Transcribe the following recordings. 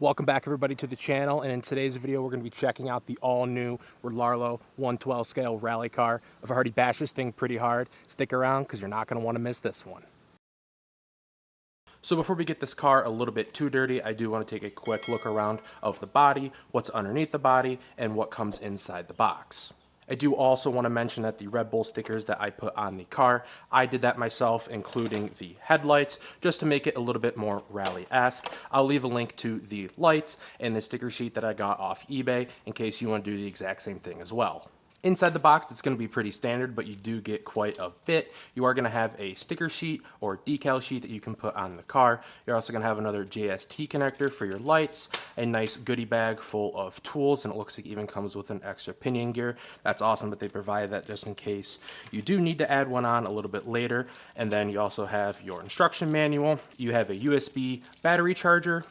Welcome back everybody to the channel, and in today's video we're going to be checking out the all-new Rlaarlo 112 scale rally car. I've already bashed this thing pretty hard. Stick around because you're not going to want to miss this one. So before we get this car a little bit too dirty, I do want to take a quick look around of the body, what's underneath the body, and what comes inside the box. I do also want to mention that the Red Bull stickers that I put on the car, I did that myself, including the headlights, just to make it a little bit more rally-esque. I'll leave a link to the lights and the sticker sheet that I got off eBay in case you want to do the exact same thing as well. Inside the box, it's going to be pretty standard, but you do get quite a bit. You are going to have a sticker sheet or decal sheet that you can put on the car. You're also going to have another JST connector for your lights, a nice goodie bag full of tools, and it looks like it even comes with an extra pinion gear. That's awesome that they provide that just in case you do need to add one on a little bit later. And then you also have your instruction manual. You have a USB battery charger,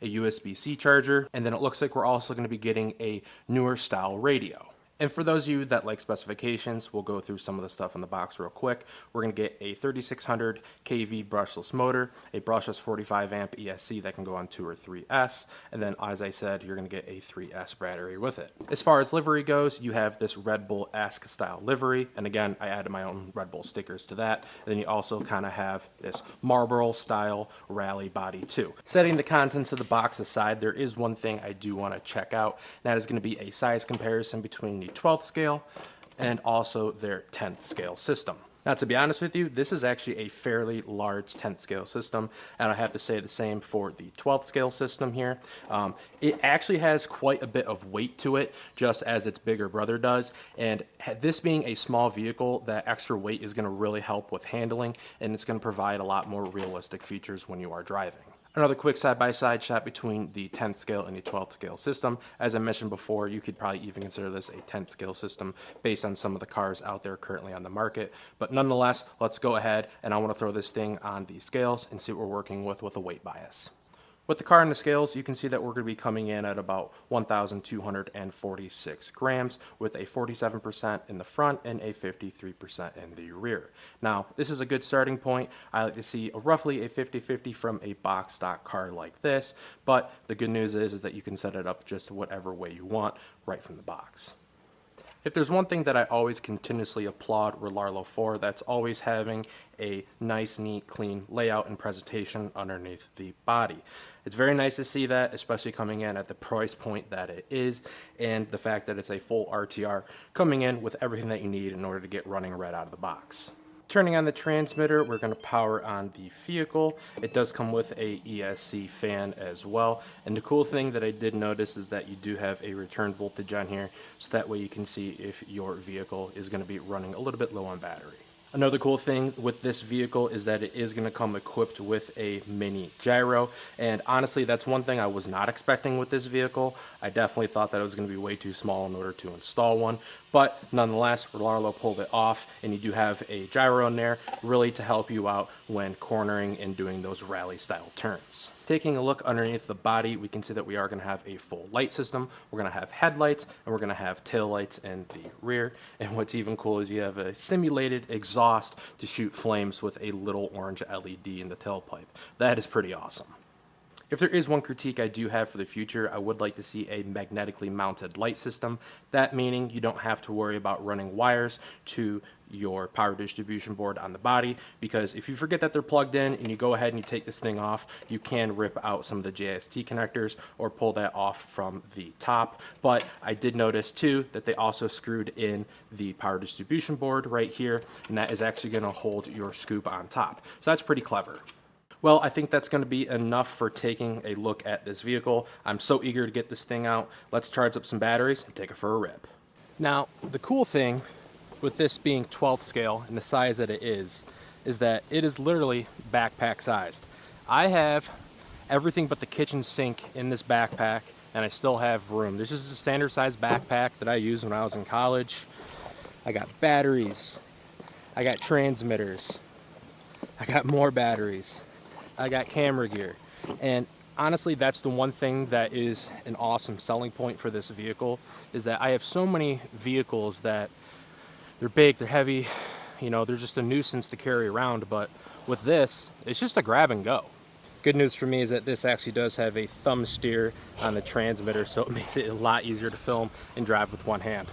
a USB-C charger, and then it looks like we're also going to be getting a newer style radio. And for those of you that like specifications, we'll go through some of the stuff in the box real quick. We're going to get a 3600 kV brushless motor, a brushless 45 amp ESC that can go on 2 or 3S, and then as I said, you're going to get a 3S battery with it. As far as livery goes, you have this Red Bull-esque style livery, and again, I added my own Red Bull stickers to that. And then you also kind of have this Marlboro style rally body too. Setting the contents of the box aside, there is one thing I do want to check out, and that is going to be a size comparison between the 12th scale and also their 10th scale system. Now, to be honest with you, this is actually a fairly large 10th scale system, and I have to say the same for the 12th scale system here. It actually has quite a bit of weight to it, just as its bigger brother does, and this being a small vehicle, that extra weight is going to really help with handling, and it's going to provide a lot more realistic features when you are driving. Another quick side-by-side shot between the 10th scale and the 12th scale system. As I mentioned before, you could probably even consider this a 10th scale system based on some of the cars out there currently on the market. But nonetheless, let's go ahead and I want to throw this thing on the scales and see what we're working with a weight bias. With the car on the scales, you can see that we're going to be coming in at about 1,246 grams with a 47% in the front and a 53% in the rear. Now, this is a good starting point. I like to see roughly a 50-50 from a box stock car like this, but the good news is that you can set it up just whatever way you want right from the box. If there's one thing that I always continuously applaud Rlaarlo for, that's always having a nice, neat, clean layout and presentation underneath the body. It's very nice to see that, especially coming in at the price point that it is, and the fact that it's a full RTR coming in with everything that you need in order to get running right out of the box. Turning on the transmitter, we're going to power on the vehicle. It does come with a ESC fan as well. And the cool thing that I did notice is that you do have a return voltage on here, so that way you can see if your vehicle is going to be running a little bit low on battery. Another cool thing with this vehicle is that it is going to come equipped with a mini gyro, and honestly that's one thing I was not expecting with this vehicle. I definitely thought that it was going to be way too small in order to install one, but nonetheless Rlaarlo pulled it off, and you do have a gyro in there really to help you out when cornering and doing those rally style turns. Taking a look underneath the body, we can see that we are going to have a full light system. We're going to have headlights, and we're going to have tail lights in the rear. And what's even cool is you have a simulated exhaust to shoot flames with a little orange LED in the tailpipe. That is pretty awesome. If there is one critique I do have for the future, I would like to see a magnetically mounted light system. That meaning you don't have to worry about running wires to your power distribution board on the body, because if you forget that they're plugged in and you go ahead and you take this thing off, you can rip out some of the JST connectors or pull that off from the top. But I did notice too that they also screwed in the power distribution board right here, and that is actually going to hold your scoop on top. So that's pretty clever. Well, I think that's going to be enough for taking a look at this vehicle. I'm so eager to get this thing out. Let's charge up some batteries and take it for a rip. Now, the cool thing with this being 12th scale and the size that it is that it is literally backpack sized. I have everything but the kitchen sink in this backpack, and I still have room. This is a standard size backpack that I used when I was in college. I got batteries, I got transmitters, I got more batteries, I got camera gear, and honestly that's the one thing that is an awesome selling point for this vehicle, is that I have so many vehicles that they're big, they're heavy, you know, they're just a nuisance to carry around, but with this, it's just a grab and go. Good news for me is that this actually does have a thumb steer on the transmitter, so it makes it a lot easier to film and drive with one hand.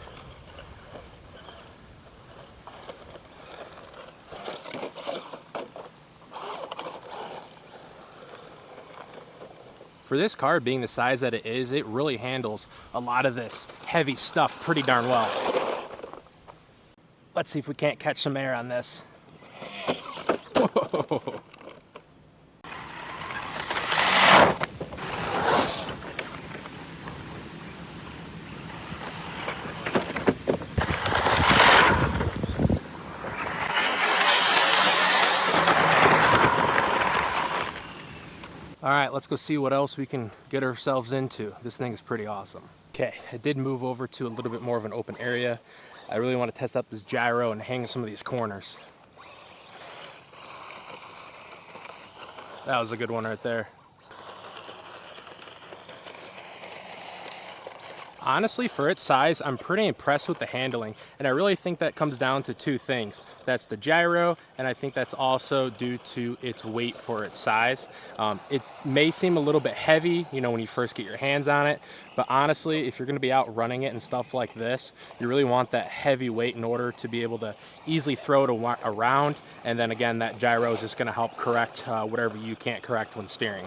For this car being the size that it is, it really handles a lot of this heavy stuff pretty darn well. Let's see if we can't catch some air on this. Whoa. All right, let's go see what else we can get ourselves into. This thing is pretty awesome. Okay, I did move over to a little bit more of an open area. I really want to test out this gyro and hang some of these corners. That was a good one right there. Honestly, for its size, I'm pretty impressed with the handling, and I really think that comes down to two things. That's the gyro, and I think that's also due to its weight for its size. It may seem a little bit heavy, you know, when you first get your hands on it, but honestly, if you're gonna be out running it and stuff like this, you really want that heavy weight in order to be able to easily throw it around, and then again, that gyro is just gonna help correct whatever you can't correct when steering.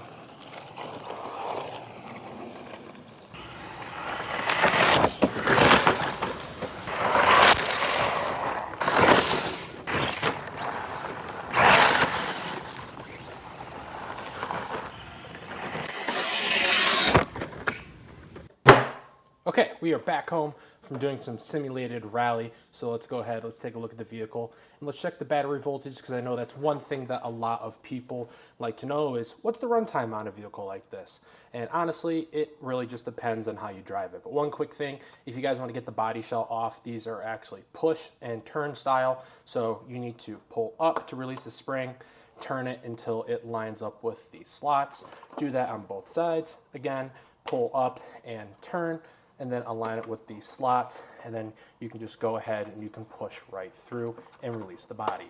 Okay, we are back home from doing some simulated rally, so let's go ahead, let's take a look at the vehicle, and let's check the battery voltage, because I know that's one thing that a lot of people like to know is, what's the runtime on a vehicle like this? And honestly, it really just depends on how you drive it. But one quick thing, if you guys want to get the body shell off, these are actually push and turn style, so you need to pull up to release the spring, turn it until it lines up with the slots. Do that on both sides. Again, pull up and turn, and then align it with these slots, and then you can just go ahead and you can push right through and release the body.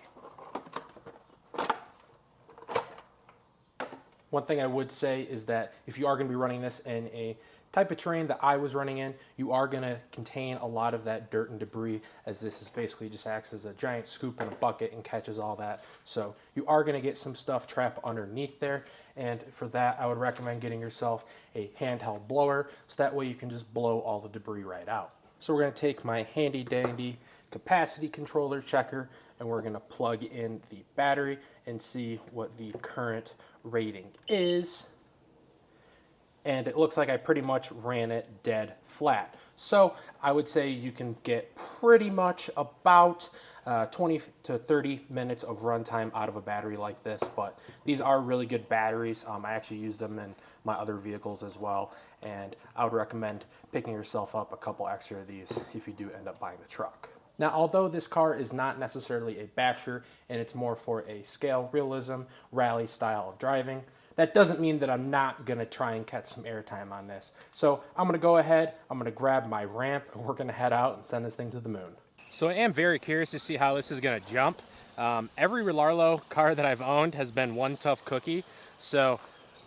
One thing I would say is that if you are going to be running this in a type of terrain that I was running in, you are going to contain a lot of that dirt and debris, as this is basically just acts as a giant scoop in a bucket and catches all that. So you are going to get some stuff trapped underneath there, and for that I would recommend getting yourself a handheld blower, so that way you can just blow all the debris right out. So we're going to take my handy dandy capacity controller checker, and we're going to plug in the battery and see what the current rating is. And it looks like I pretty much ran it dead flat. So I would say you can get pretty much about 20 to 30 minutes of runtime out of a battery like this, but these are really good batteries. I actually use them in my other vehicles as well, and I would recommend picking yourself up a couple extra of these if you do end up buying the truck. Now, although this car is not necessarily a basher and it's more for a scale realism rally style of driving, that doesn't mean that I'm not going to try and catch some airtime on this. So I'm going to go ahead, I'm going to grab my ramp, and we're going to head out and send this thing to the moon. So I am very curious to see how this is going to jump. Every Rlaarlo car that I've owned has been one tough cookie, so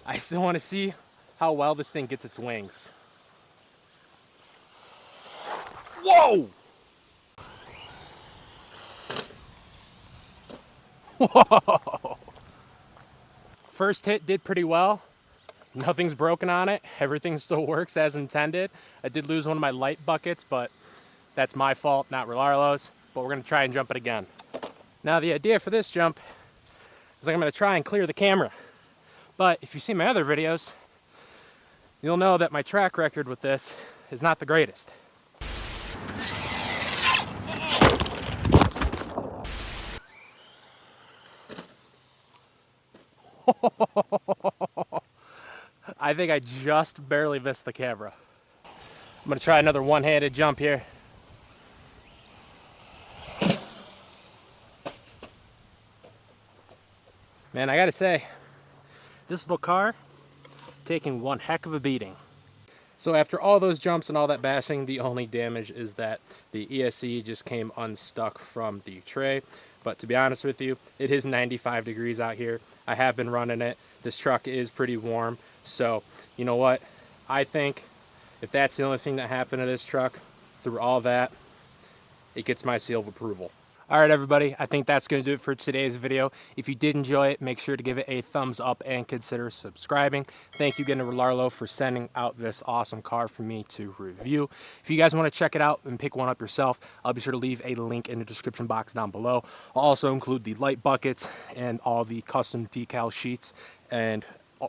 I still want to see how well this thing gets its wings. Whoa! Whoa! First hit did pretty well. Nothing's broken on it. Everything still works as intended. I did lose one of my light buckets, but that's my fault, not Rlaarlo's. But we're gonna try and jump it again. Now the idea for this jump is I'm gonna try and clear the camera. But if you see my other videos, you'll know that my track record with this is not the greatest. I think I just barely missed the camera. I'm gonna try another one-handed jump here. Man, I gotta say, this little car taking one heck of a beating. So after all those jumps and all that bashing, the only damage is that the ESC just came unstuck from the tray. But to be honest with you, it is 95 degrees out here. I have been running it. This truck is pretty warm. So, you know what? I think if that's the only thing that happened to this truck through all that, it gets my seal of approval. All right, everybody, I think that's going to do it for today's video. If you did enjoy it, make sure to give it a thumbs up and consider subscribing. Thank you again to Rlaarlo for sending out this awesome car for me to review. If you guys want to check it out and pick one up yourself, I'll be sure to leave a link in the description box down below. I'll also include the light buckets and all the custom decal sheets, and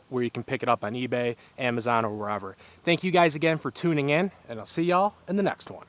where you can pick it up on eBay, Amazon, or wherever. Thank you guys again for tuning in, and I'll see y'all in the next one.